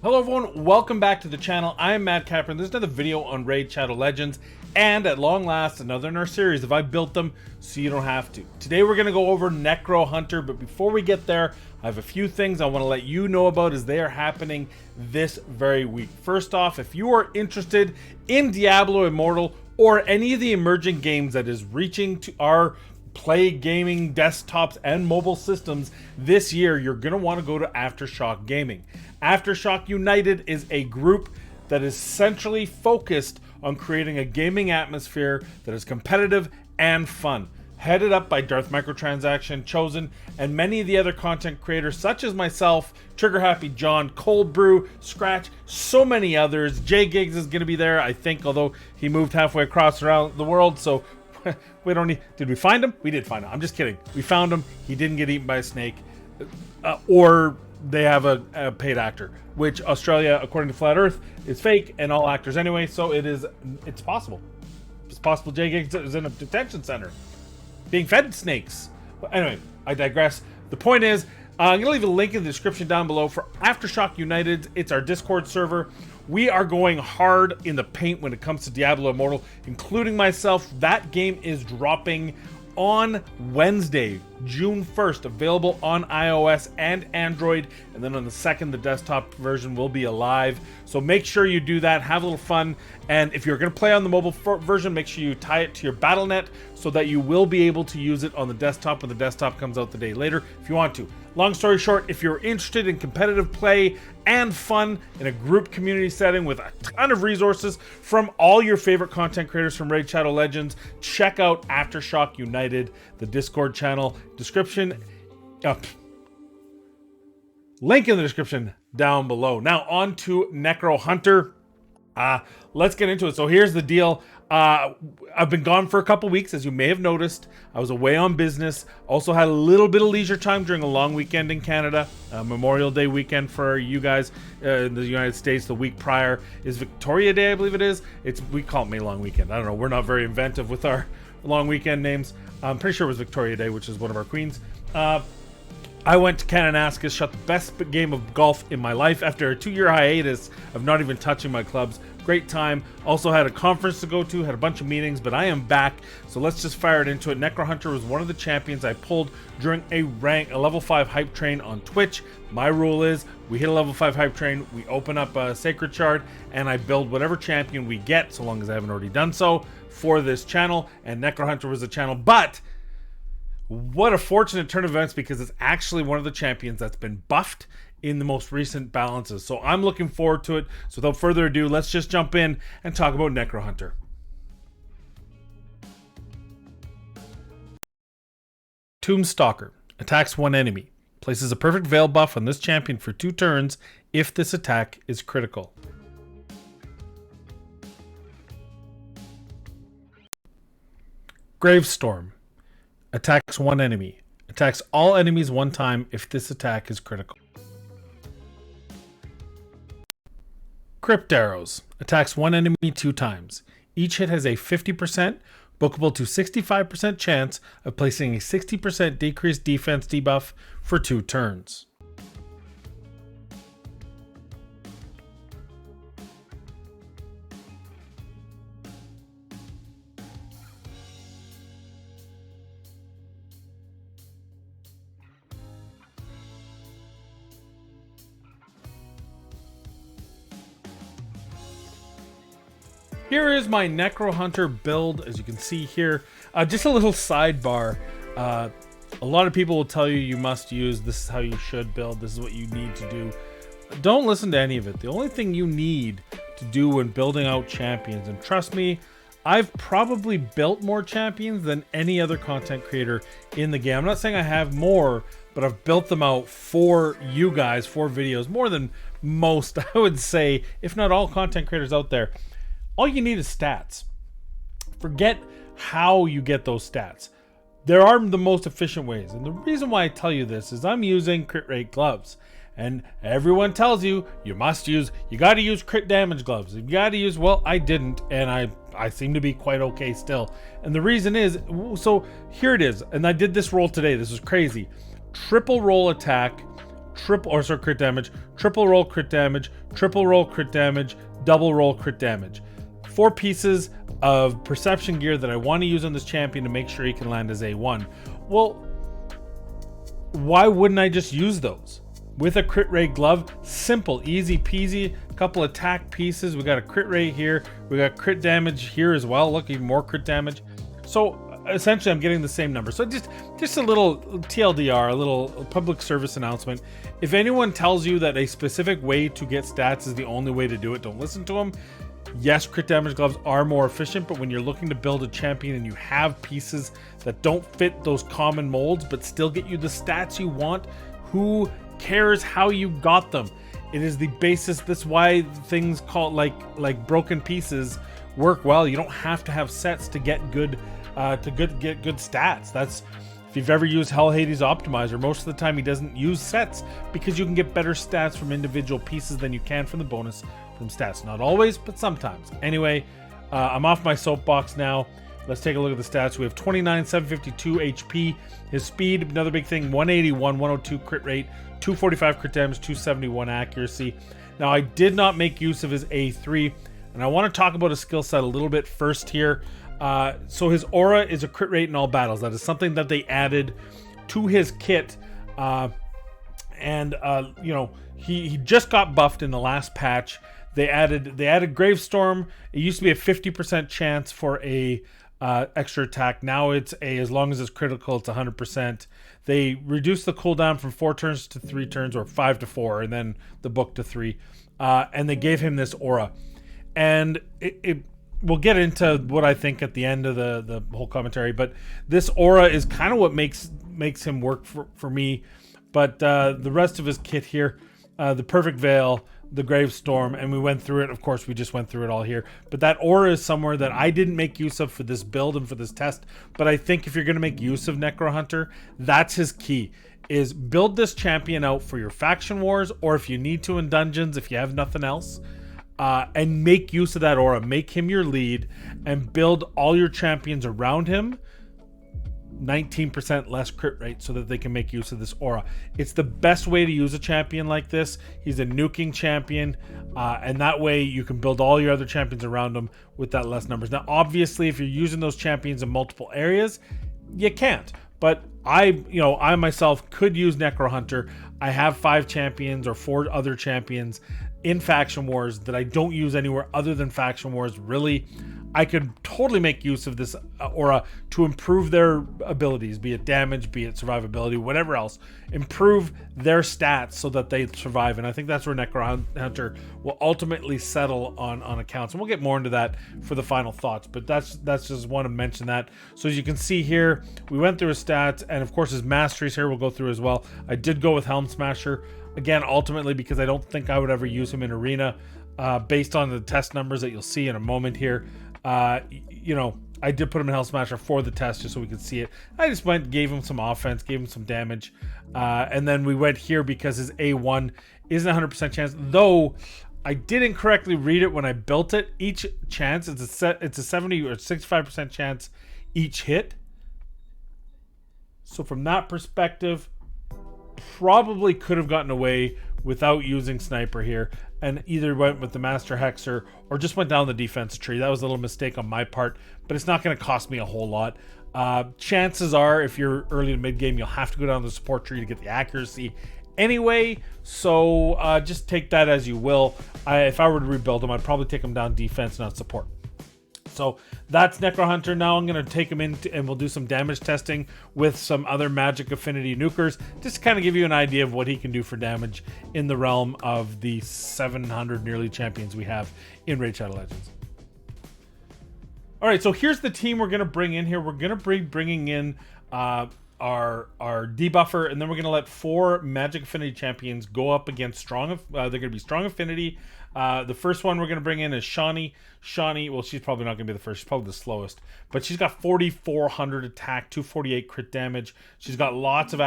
Hello everyone, welcome back to the channel. I am Matt Capper and there's another video on Raid Shadow Legends, and at long last another in our series of I built them so you don't have to. Today we're going to go over Necro Hunter, but before we get there, I have a few things I want to let you know about as they are happening this very week. First off, if you are interested in Diablo Immortal or any of the emerging games that is reaching to our play gaming desktops and mobile systems this year, you're going to want to go to Aftershock Gaming. Aftershock United is a group that is centrally focused on creating a gaming atmosphere that is competitive and fun. Headed up by Darth Microtransaction, Chosen, and many of the other content creators such as myself, Trigger Happy John, Cold Brew, Scratch, so many others. Jay Giggs is going to be there, I think, although he moved halfway across around the world, so we don't need... Did we find him? We did find him. I'm just kidding. We found him. He didn't get eaten by a snake. Or they have a paid actor, which Australia, according to Flat Earth, is fake and all actors anyway, so it's possible. It's possible Jay Giggs is in a detention center being fed snakes. But anyway, I digress. The point is, I'm going to leave a link in the description down below for Aftershock United. It's our Discord server. We are going hard in the paint when it comes to Diablo Immortal, including myself. That game is dropping on Wednesday, June 1st, available on iOS and Android, and then on the 2nd, the desktop version will be alive. So make sure you do that, have a little fun, and if you're going to play on the mobile version, make sure you tie it to your Battle.net so that you will be able to use it on the desktop when the desktop comes out the day later if you want to. Long story short, if you're interested in competitive play and fun in a group community setting with a ton of resources from all your favorite content creators from Raid Shadow Legends, check out Aftershock United, the Discord channel. Description up. Link in the description down below. Now on to Necro Hunter. Let's get into it. So here's the deal. I've been gone for a couple weeks, as you may have noticed. I was away on business. Also had a little bit of leisure time during a long weekend in Canada. Memorial Day weekend for you guys in the United States. The week prior is Victoria Day, I believe it is. We call it May Long Weekend. I don't know. We're not very inventive with our long weekend names. I'm pretty sure it was Victoria Day, which is one of our queens. I went to Kananaskis, shot the best game of golf in my life after a 2-year hiatus of not even touching my clubs. Great time. Also had a conference to go to, had a bunch of meetings, but I am back, so let's just fire it into it. Necro Hunter was one of the champions I pulled during a level 5 hype train on Twitch. My rule is, we hit a level 5 hype train, we open up a Sacred Shard, and I build whatever champion we get, so long as I haven't already done so, for this channel, and Necro Hunter was the channel. But what a fortunate turn of events, because it's actually one of the champions that's been buffed in the most recent balances. So I'm looking forward to it. So without further ado, let's just jump in and talk about Necro Hunter. Tomb Stalker attacks one enemy. Places a perfect veil buff on this champion for 2 turns if this attack is critical. Gravestorm attacks one enemy. Attacks all enemies 1 time if this attack is critical. Crypt Arrows attacks one enemy 2 times. Each hit has a 50%, bookable to 65% chance of placing a 60% decreased defense debuff for 2 turns. Here is my Necro Hunter build, as you can see here. Just a little sidebar. A lot of people will tell you must use, this is how you should build, this is what you need to do. Don't listen to any of it. The only thing you need to do when building out champions, and trust me, I've probably built more champions than any other content creator in the game. I'm not saying I have more, but I've built them out for you guys, for videos, more than most, I would say, if not all content creators out there. All you need is stats. Forget how you get those stats. There are the most efficient ways. And the reason why I tell you this is I'm using crit rate gloves. And everyone tells you, you got to use crit damage gloves. You got to use, well, I didn't. And I seem to be quite okay still. And the reason is, so here it is. And I did this roll today. This is crazy. Triple roll attack, crit damage, triple roll crit damage, triple roll crit damage, double roll crit damage. 4 pieces of perception gear that I want to use on this champion to make sure he can land as A1. Well, why wouldn't I just use those? With a crit rate glove, simple, easy peasy, couple attack pieces. We got a crit rate here. We got crit damage here as well. Look, even more crit damage. So essentially I'm getting the same number. So just a little TLDR, a little public service announcement. If anyone tells you that a specific way to get stats is the only way to do it, don't listen to them. Yes, crit damage gloves are more efficient, but when you're looking to build a champion and you have pieces that don't fit those common molds but still get you the stats you want, who cares how you got them? It is the basis. That's why things called like broken pieces work well. You don't have to have sets to get good get good stats. That's if you've ever used Hell Hades Optimizer, most of the time he doesn't use sets because you can get better stats from individual pieces than you can from the bonus from stats. Not always, but sometimes. Anyway, I'm off my soapbox now. Let's take a look at the stats. We have 29, 752 HP. His speed, another big thing, 181, 102 crit rate, 245 crit damage, 271 accuracy. Now, I did not make use of his A3, and I want to talk about his skill set a little bit first here. So his aura is a crit rate in all battles. That is something that they added to his kit. You know, he just got buffed in the last patch. They added Gravestorm. It used to be a 50% chance for a extra attack. Now it's as long as it's critical, it's 100%. They reduced the cooldown from 4 turns to 3 turns, or 5 to 4, and then the book to 3. And they gave him this aura. And we'll get into what I think at the end of the whole commentary, but this aura is kind of what makes him work for me. But the rest of his kit here, the Perfect Veil, the Gravestorm, and we went through it. Of course, we just went through it all here. But that aura is somewhere that I didn't make use of for this build and for this test. But I think if you're going to make use of Necro Hunter, that's his key, is build this champion out for your faction wars, or if you need to in dungeons, if you have nothing else. And make use of that aura. Make him your lead and build all your champions around him 19% less crit rate so that they can make use of this aura. It's the best way to use a champion like this. He's a nuking champion, and that way you can build all your other champions around him with that less numbers. Now, obviously, if you're using those champions in multiple areas, you can't. But I myself could use Necro Hunter. I have 5 champions or 4 other champions in Faction Wars that I don't use anywhere other than Faction Wars. Really, I could totally make use of this aura to improve their abilities, be it damage, be it survivability, whatever else. Improve their stats so that they survive. And I think that's where Necro Hunter will ultimately settle on accounts. And we'll get more into that for the final thoughts. But that's just want to mention that. So as you can see here, we went through his stats, and of course his masteries here we'll go through as well. I did go with Helm Smasher. Again, ultimately because I don't think I would ever use him in Arena, based on the test numbers that you'll see in a moment here. You know, I did put him in Hell Smasher for the test just so we could see it. I just gave him some offense, gave him some damage, and then we went here because his A1 isn't 100% chance, though I did incorrectly read it when I built it. Each chance it's a 70 or 65% chance each hit. So from that perspective, probably could have gotten away without using Sniper here and either went with the Master Hexer or just went down the defense tree. That was a little mistake on my part, but it's not going to cost me a whole lot. Chances are, if you're early to mid game, you'll have to go down the support tree to get the accuracy anyway, so just take that as you will. If I were to rebuild him, I'd probably take him down defense, not support. So that's Necro Hunter. Now I'm going to take him in and we'll do some damage testing with some other Magic Affinity nukers, just to kind of give you an idea of what he can do for damage in the realm of the 700 nearly champions we have in Raid Shadow Legends. All right, so here's the team we're going to bring in here. We're going to be bringing in our debuffer, and then we're going to let 4 Magic Affinity champions go up against strong. They're going to be strong affinity. The first one we're going to bring in is Shawnee. Shawnee, well, she's probably not going to be the first. She's probably the slowest. But she's got 4,400 attack, 248 crit damage. She's got lots of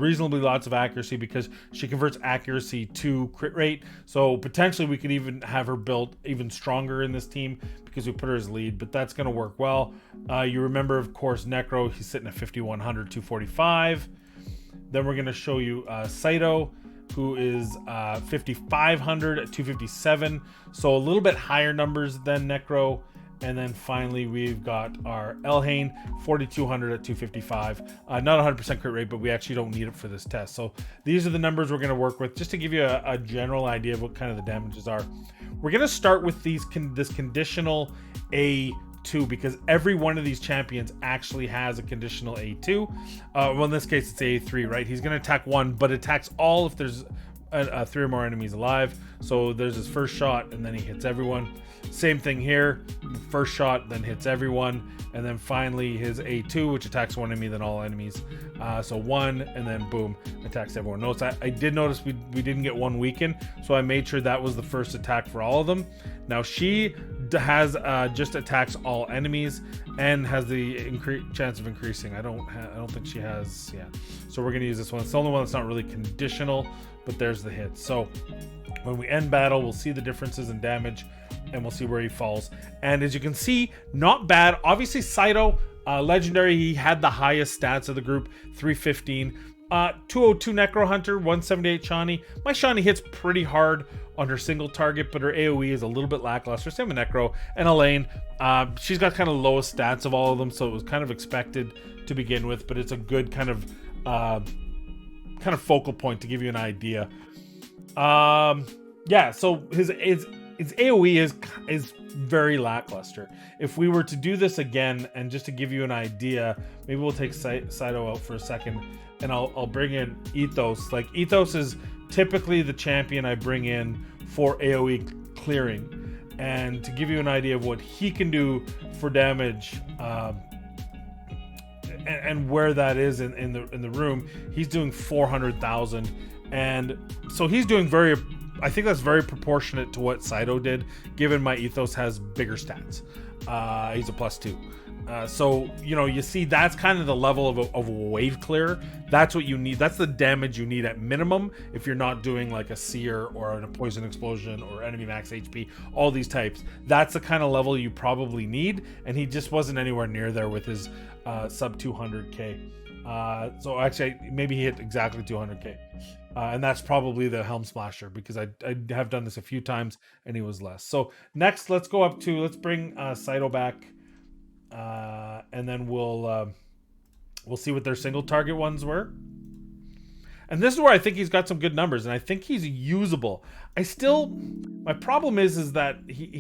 reasonably lots of accuracy because she converts accuracy to crit rate. So potentially we could even have her built even stronger in this team because we put her as lead. But that's going to work well. You remember, of course, Necro. He's sitting at 5,100, 245. Then we're going to show you Saito. who is 5,500 at 257. So a little bit higher numbers than Necro. And then finally, we've got our Elhain, 4,200 at 255. Not 100% crit rate, but we actually don't need it for this test. So these are the numbers we're going to work with, just to give you a general idea of what kind of the damages are. We're going to start with this conditional A2, because every one of these champions actually has a conditional A2. Well, in this case, it's A3, right? He's going to attack one, but attacks all if there's 3 or more enemies alive. So there's his first shot, and then he hits everyone. Same thing here, first shot, then hits everyone, and then finally his A2, which attacks one enemy, then all enemies. So 1, and then boom, attacks everyone. Notice I did notice we didn't get 1 weaken, so I made sure that was the first attack for all of them. Now she has just attacks all enemies and has the chance of increasing. I don't think she has. Yeah, so we're gonna use this one. It's the only one that's not really conditional, but there's the hit. So when we end battle, we'll see the differences in damage, and we'll see where he falls. And as you can see, not bad. Obviously, Saito, legendary, he had the highest stats of the group, 315. 202 Necro Hunter, 178 Shawnee. My Shawnee hits pretty hard on her single target, but her AoE is a little bit lackluster. Same with Necro. And Elaine, she's got kind of lowest stats of all of them, so it was kind of expected to begin with, but it's a good kind of focal point to give you an idea. Yeah, so his AoE is very lackluster. If we were to do this again, and just to give you an idea, maybe we'll take Saito out for a second, and I'll bring in Ethos. Like, Ethos is typically the champion I bring in for AoE clearing, and to give you an idea of what he can do for damage, and where that is in the room, he's doing 400,000, and so he's doing very. I think that's very proportionate to what Saito did, given my Ethos has bigger stats. He's a +2. So, you know, you see that's kind of the level of a wave clear. That's what you need. That's the damage you need at minimum if you're not doing like a seer or a poison explosion or enemy max HP, all these types. That's the kind of level you probably need, and he just wasn't anywhere near there with his sub 200k. So actually, maybe he hit exactly 200k. And that's probably the Helm Splasher, because I have done this a few times and he was less. So next, let's bring Saito back, and then we'll see what their single target ones were. And this is where I think he's got some good numbers, and I think he's usable. My problem is that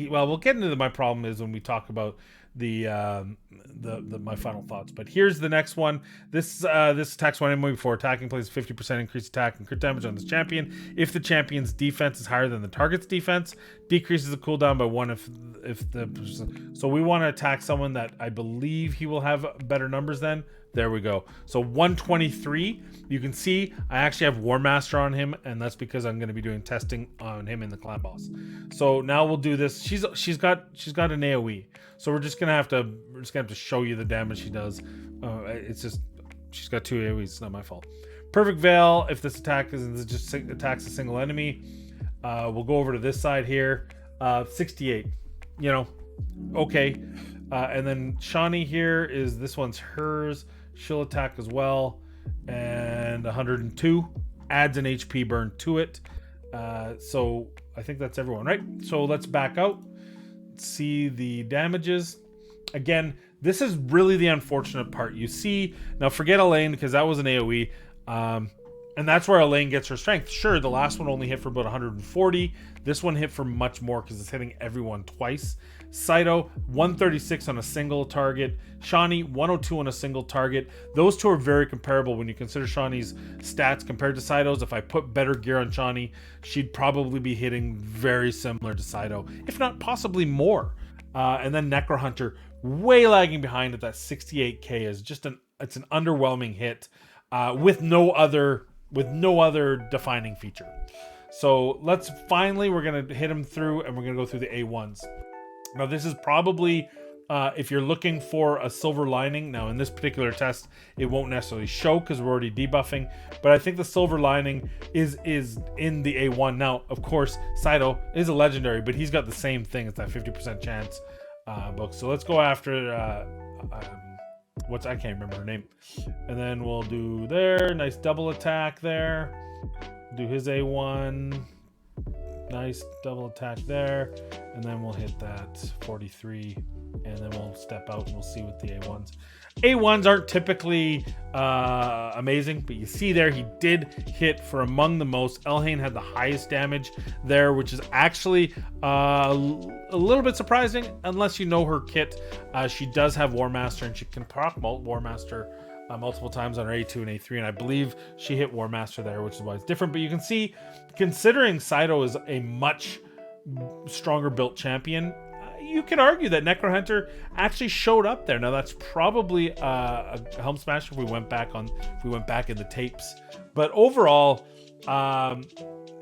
well, we'll get into my problem is when we talk about my final thoughts. But here's the next one. This attacks one enemy before attacking, plays 50% increased attack and crit damage on this champion. If the champion's defense is higher than the target's defense, decreases the cooldown by 1 so we want to attack someone that I believe he will have better numbers than. There we go. So 123. You can see I actually have War Master on him, and that's because I'm going to be doing testing on him in the clan boss. So now we'll do this. She's got an AoE. So we're just gonna have to show you the damage she does. It's just she's got 2 AoEs. It's not my fault. Perfect Veil. If this attack just attacks a single enemy, we'll go over to this side here. 68. You know, okay. And then Shawnee here is this one's hers. She'll attack as well, and 102 adds an HP burn to it. So I think that's everyone, right? So let's back out. See the damages. Again, this is really the unfortunate part. You see, now forget Elaine, because that was an AoE, and that's where Elaine gets her strength. Sure, the last one only hit for about 140. This one hit for much more because it's hitting everyone twice. Saito, 136 on a single target. Shawnee, 102 on a single target. Those two are very comparable when you consider Shawnee's stats compared to Saito's. If I put better gear on Shawnee, she'd probably be hitting very similar to Saito, if not possibly more. And then Necro Hunter, way lagging behind at that 68k, is just it's an underwhelming hit with no other defining feature. So we're gonna hit him through, and we're gonna go through the A1s. Now this is probably if you're looking for a silver lining. Now in this particular test, it won't necessarily show because we're already debuffing, but I think the silver lining is in the A1. Now, of course, Saito is a legendary, but he's got the same thing. It's that 50% chance book. So let's go after I can't remember her name. And then we'll do there. Nice double attack there. Do his A1. Nice double attack there. And then we'll hit that 43. And then we'll step out and we'll see what the A1s. A1s aren't typically amazing, but you see there he did hit for among the most. Elhain had the highest damage there, which is actually a little bit surprising unless you know her kit. She does have War Master, and she can proc War Master multiple times on her A2 and A3, and I believe she hit War Master there, which is why it's different. But you can see, considering Saito is a much stronger built champion, you can argue that Necro Hunter actually showed up there. Now that's probably a Helm Smash if we went back in the tapes, but overall,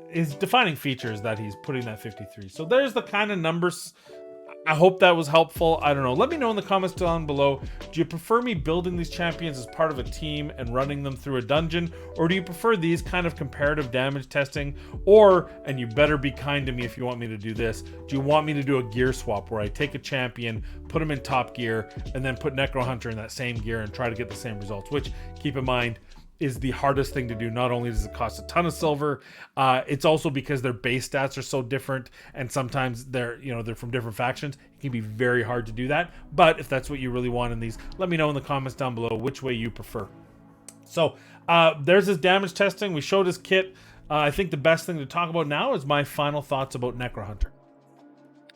his defining feature is that he's putting that 53. So there's the kind of numbers. I hope that was helpful. I don't know. Let me know in the comments down below. Do you prefer me building these champions as part of a team and running them through a dungeon? Or do you prefer these kind of comparative damage testing? Or, and you better be kind to me if you want me to do this, do you want me to do a gear swap where I take a champion, put him in top gear, and then put Necro Hunter in that same gear and try to get the same results? Which, keep in mind, is the hardest thing to do. Not only does it cost a ton of silver, it's also because their base stats are so different, and sometimes they're from different factions. It can be very hard to do that. But if that's what you really want in these, let me know in the comments down below which way you prefer. So there's his damage testing. We showed his kit. I think the best thing to talk about now is my final thoughts about Necro Hunter.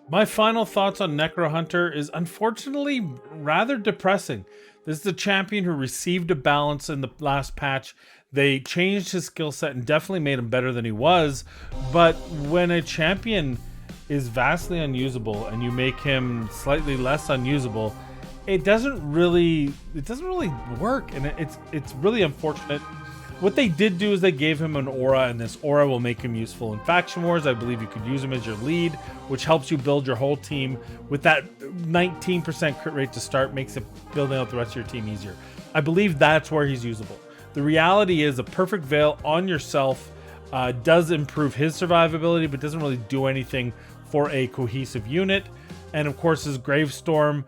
My final thoughts on Necro Hunter is unfortunately rather depressing. This is a champion who received a balance in the last patch. They changed his skill set and definitely made him better than he was. But when a champion is vastly unusable and you make him slightly less unusable, it doesn't really work, and it's really unfortunate. What they did do is they gave him an aura, and this aura will make him useful in faction wars. I believe you could use him as your lead, which helps you build your whole team. With that 19% crit rate to start, makes it building out the rest of your team easier. I believe that's where he's usable. The reality is a perfect veil on yourself does improve his survivability, but doesn't really do anything for a cohesive unit. And of course, his Gravestorm,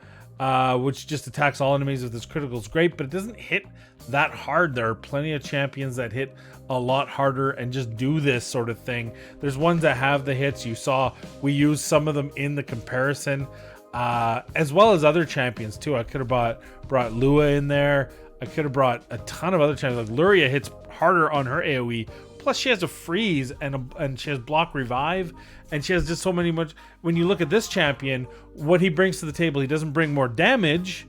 which just attacks all enemies with his critical, is great, but it doesn't hit that hard. There are plenty of champions that hit a lot harder and just do this sort of thing. There's ones that have the hits. You saw we used some of them in the comparison, as well as other champions too. I could have brought Lua in there. I could have brought a ton of other champions. Like Luria hits harder on her AoE. Plus she has a freeze and she has block revive, and she has just so many much. When you look at this champion, what he brings to the table, he doesn't bring more damage,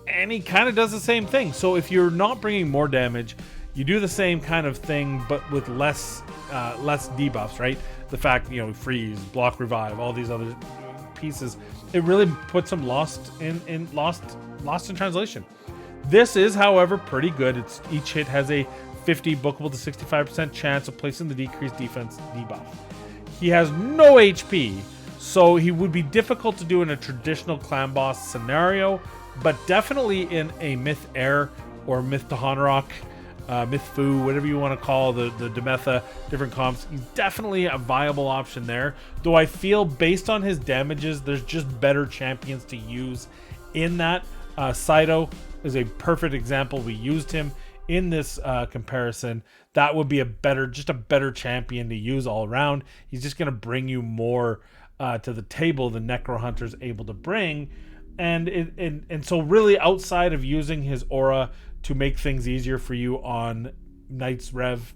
and he kind of does the same thing. So if you're not bringing more damage, you do the same kind of thing, but with less debuffs, right? The fact, freeze, block revive, all these other pieces, it really puts him lost in translation. This is, however, pretty good. Each hit has a 50 bookable to 65% chance of placing the decreased defense debuff. He has no HP, so he would be difficult to do in a traditional clan boss scenario, but definitely in a Myth Air or Myth Tahanarok, Myth Fu, whatever you want to call the Demetha, different comps. He's definitely a viable option there, though I feel based on his damages, there's just better champions to use in that. Saito is a perfect example. We used him in this comparison. That would be a better champion to use all around. He's just going to bring you more to the table than Necro Hunter's able to bring. And so really, outside of using his aura to make things easier for you on Knights Rev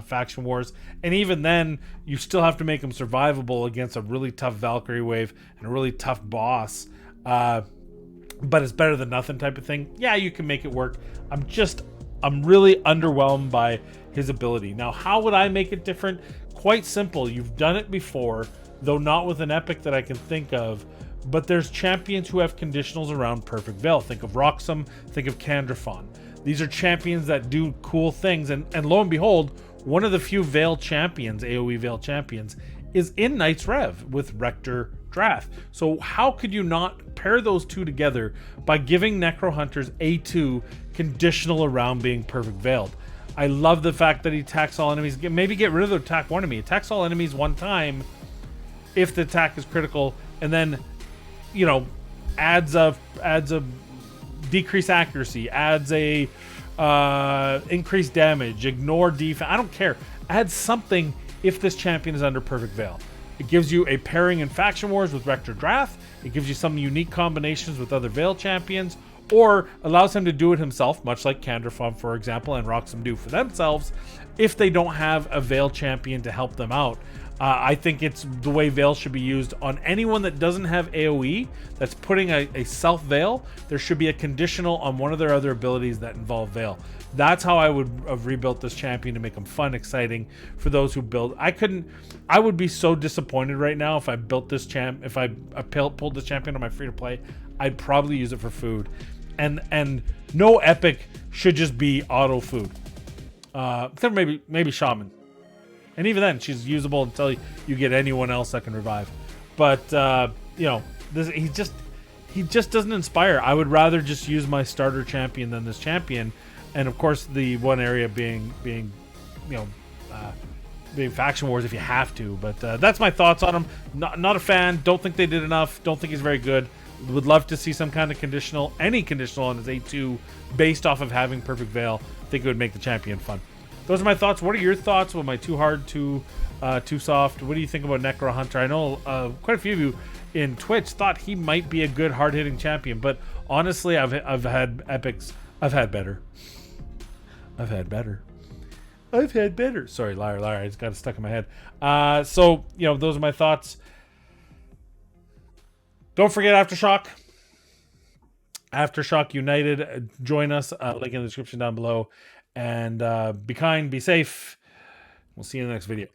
faction wars, and even then you still have to make him survivable against a really tough Valkyrie wave and a really tough boss, but it's better than nothing type of thing. Yeah, you can make it work. I'm really underwhelmed by his ability. Now, how would I make it different? Quite simple. You've done it before, though not with an epic that I can think of. But there's champions who have conditionals around Perfect Veil. Think of Roxum, think of Candrafon. These are champions that do cool things, and lo and behold, one of the few Veil champions, AoE Veil champions, is in Knights Rev with Rector Drath. So how could you not pair those two together by giving Necro Hunter's A2 conditional around being Perfect Veiled? I love the fact that he attacks all enemies. Maybe get rid of the attack one enemy. Attacks all enemies one time if the attack is critical, and then adds a decreased accuracy, adds a increased damage, ignore defense. I don't care. add something if this champion is under Perfect Veil. It gives you a pairing in Faction Wars with Rector Drath. It gives you some unique combinations with other Veil champions, or allows him to do it himself, much like Canderfon, for example, and Roxham do for themselves, if they don't have a Veil champion to help them out. I think it's the way Veil should be used on anyone that doesn't have AoE, that's putting a self-Veil. There should be a conditional on one of their other abilities that involve Veil. That's how I would have rebuilt this champion to make him fun, exciting for those who build. I would be so disappointed right now if I built this if I pulled this champion on my free-to-play. I'd probably use it for food. And no epic should just be auto food. Except maybe Shaman. And even then, she's usable until you get anyone else that can revive. But you know, he just doesn't inspire. I would rather just use my starter champion than this champion. And of course, the one area being Faction Wars if you have to. But that's my thoughts on him. Not a fan. Don't think they did enough. Don't think he's very good. Would love to see some kind of conditional, any conditional on his A2 based off of having Perfect Veil. I think it would make the champion fun. Those are my thoughts. What are your thoughts? Am I too hard, too soft? What do you think about Necro Hunter? I know quite a few of you in Twitch thought he might be a good hard-hitting champion, but honestly, I've had epics. I've had better. Sorry, liar. I just got it stuck in my head. So, you know, those are my thoughts. Don't forget Aftershock. Aftershock United. Join us. Link in the description down below. And be kind, be safe. We'll see you in the next video.